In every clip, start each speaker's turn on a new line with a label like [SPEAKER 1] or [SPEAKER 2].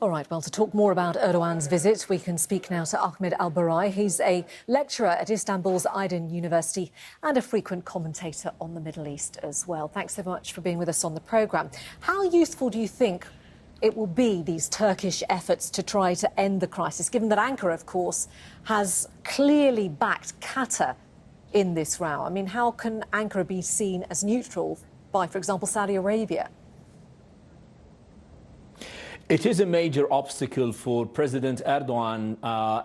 [SPEAKER 1] All right, well, to talk more about Erdogan's visit, we can speak now to Ahmed Alburai. He's a lecturer at Istanbul's Aydın University and a frequent commentator on the Middle East as well. Thanks so much for being with us on the programme. How useful do you think it will be, these Turkish efforts to try to end the crisis, given that Ankara, of course, has clearly backed Qatar in this row? I mean, how can Ankara be seen as neutral by, for example, Saudi Arabia?
[SPEAKER 2] It is a major obstacle for President Erdogan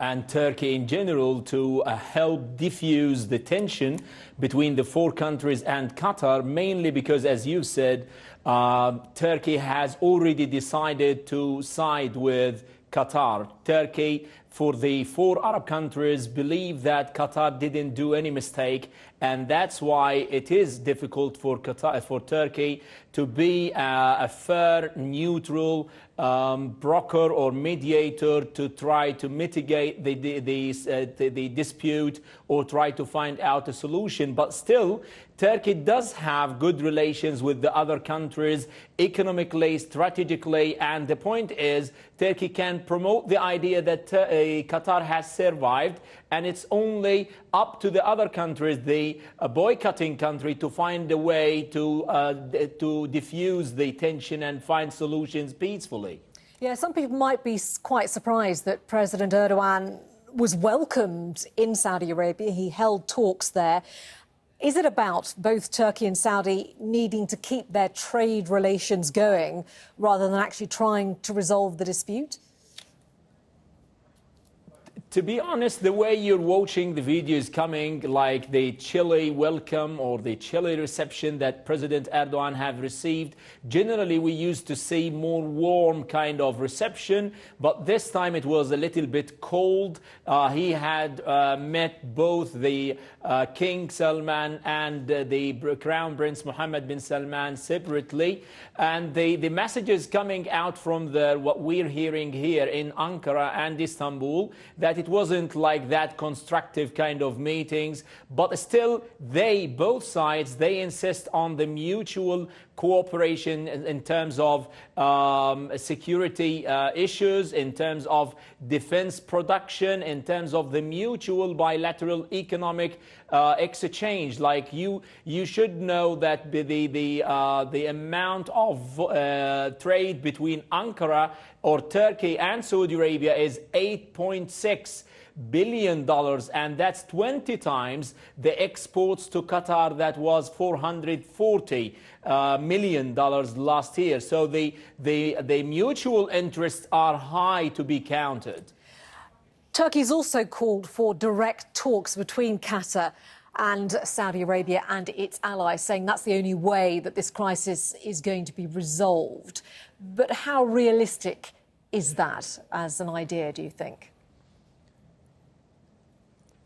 [SPEAKER 2] and Turkey in general to help diffuse the tension between the four countries and Qatar, mainly because, as you said, Turkey has already decided to side with Qatar. Turkey, for the four Arab countries, believe that Qatar didn't do any mistake, and that's why it is difficult for Turkey to be a fair, neutral broker or mediator to try to mitigate the dispute or try to find out a solution. But still, Turkey does have good relations with the other countries economically, strategically, and the point is Turkey can promote the idea that Qatar has survived, and it's only up to the other countries, the boycotting country, to find a way to diffuse the tension and find solutions peacefully.
[SPEAKER 1] Yeah, some people might be quite surprised that President Erdogan was welcomed in Saudi Arabia. He held talks there. Is it about both Turkey and Saudi needing to keep their trade relations going rather than actually trying to resolve the dispute?
[SPEAKER 2] To be honest, the way you're watching the videos coming, like the chilly welcome or the chilly reception that President Erdogan have received, generally we used to see more warm kind of reception, but this time it was a little bit cold. He had met both the King Salman and the Crown Prince Mohammed bin Salman separately, and the messages coming out from what we're hearing here in Ankara and Istanbul, that it wasn't like that constructive kind of meetings, but still both sides, they insist on the mutual cooperation in terms of security issues, in terms of defense production, in terms of the mutual bilateral economic exchange. Like you should know that the amount of trade between Ankara or Turkey and Saudi Arabia is $8.6 billion, and that's 20 times the exports to Qatar that was $440 million last year. So the mutual interests are high to be counted.
[SPEAKER 1] Turkey's also called for direct talks between Qatar and Saudi Arabia and its allies, saying that's the only way that this crisis is going to be resolved. But how realistic is that as an idea, do you think?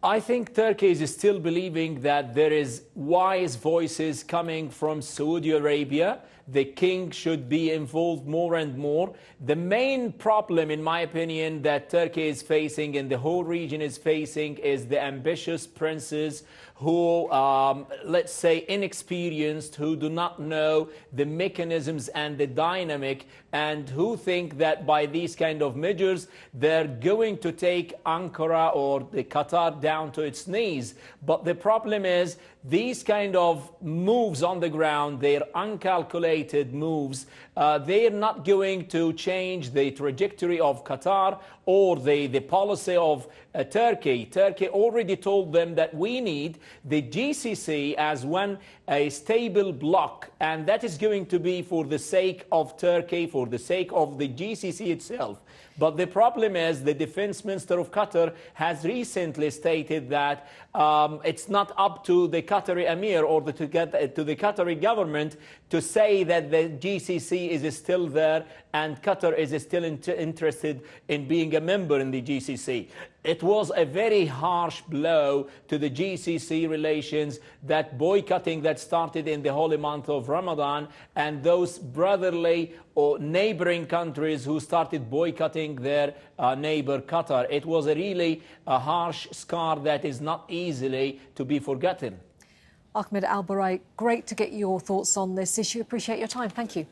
[SPEAKER 2] I think Turkey is still believing that there is wise voices coming from Saudi Arabia. The king should be involved more and more. The main problem, in my opinion, that Turkey is facing and the whole region is facing is the ambitious princes who, let's say, inexperienced, who do not know the mechanisms and the dynamic, and who think that by these kind of measures, they're going to take Ankara or the Qatar down to its knees. But the problem is these kind of moves on the ground, they're uncalculated moves. They're not going to change the trajectory of Qatar or the policy of Turkey. Turkey already told them that we need the GCC as a stable bloc, and that is going to be for the sake of Turkey, for the sake of the GCC itself. But the problem is the defense minister of Qatar has recently stated that it's not up to the Qatari emir or to the Qatari government to say that the GCC is still there and Qatar is still interested in being a member in the GCC. It was a very harsh blow to the GCC relations, that boycotting that started in the holy month of Ramadan, and those brotherly or neighboring countries who started boycotting their neighbor Qatar. It was a really harsh scar that is not easily to be forgotten.
[SPEAKER 1] Ahmed Alburai, great to get your thoughts on this issue. Appreciate your time. Thank you.